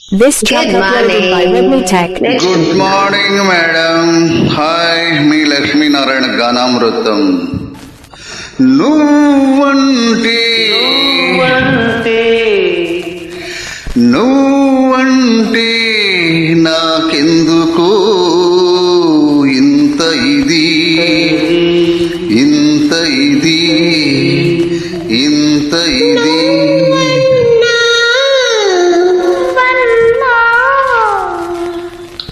This track uploaded by Redmi Tech. Good morning, madam. Hi, మీ లక్ష్మీ నారాయణ గానామృతం. నువ్వంటే నాకెందుకు ఇంత ఇది ఇంత ఇది ఇంత ఇది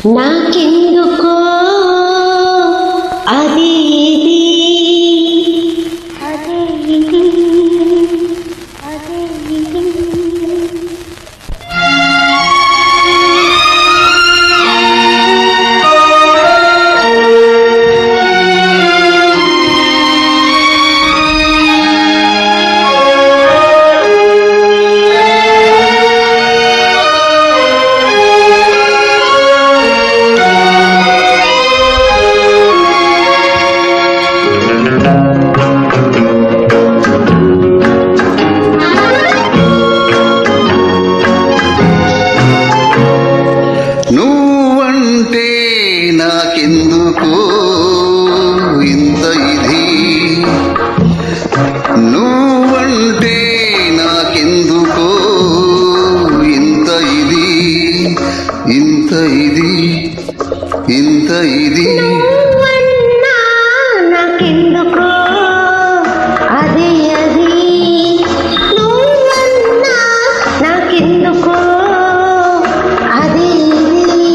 నాకెందుకో అది ఇది అదే ఇది అదే ఇది నువ్వంటే నాకెందుకు ఇంత ఇది నువ్వంటే నాకెందుకు ఇంత ఇది ఇంత ఇది ఇంత ఇది నువ్వన్నా నాకెందుకో అది అది నువ్వన్నా నాకెందుకో అది ఇది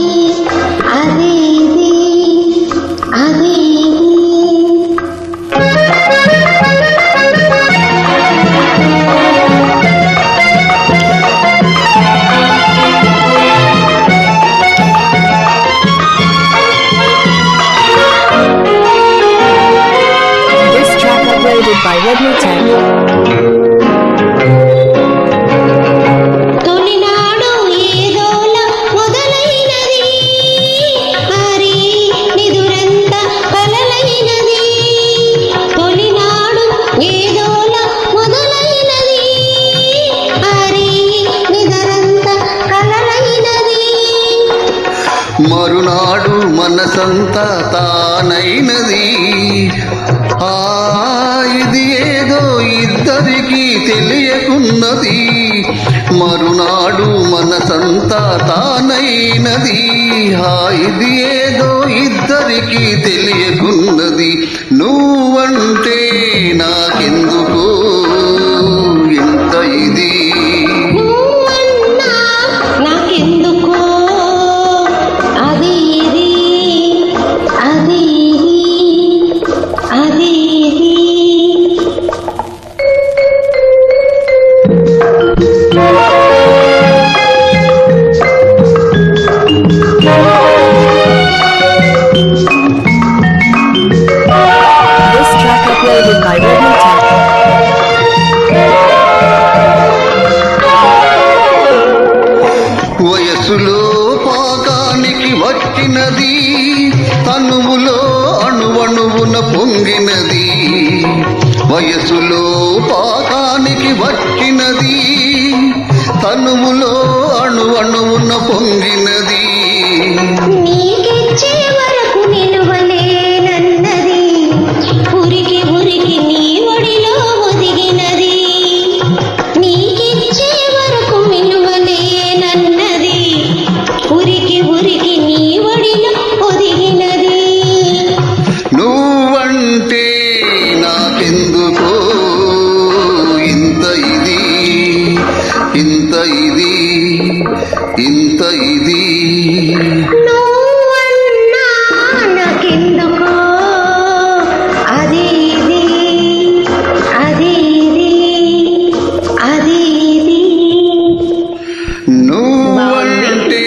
అది ఇది అది This track uploaded by Redmi Tech. తొలినాడు ఏదోలా మొదలైనది మరి నిదురంత కలలైనది తొలినాడు ఏదోలా మొదలైనది మరి నిదురంత కలలైనది మరునాడు మనసంతా తానైనది ఆ ఇది ఏదో ఇద్దరికి తెలియకున్నది మరునాడు మనసంతా తానైనది ఆ ఇది ఏదో ఇద్దరికి తెలియకున్నది నువ్వంటే నాకెందుకు ఇంత ఇది నువ్వన్నా నాకెందుకో అది ఇది అది ఇది అది ఇది This track uploaded by Redmi Tech. వయసులో పాకానికి వచ్చినది తనువులో అణువణువున పొంగినది వయసులో పాకానికి వచ్చినది తనువులో అణువణువున పొంగినది నీకిచ్చే వరకు నిలువలేనన్నది ఉరికి ఉరికి నీ ఒడిలో ఒదిగినది నీకిచ్చే వరకు నిలువలేనన్నది ఉరికి ఉరికి నీ ఒడిలో ఒదిగినది నువ్వంటే నాకెందుకో ఇంత ఇది ఇంత ఇది ఇంత ఇది నువ్వన్నా నాకెందుకో అది ఇది అది ఇది అది ఇది నువ్వంటే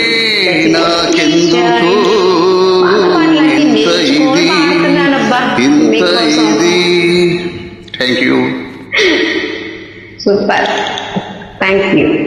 నాకెందుకు ఇంత ఇది ఇంత ఇది thank you super thank you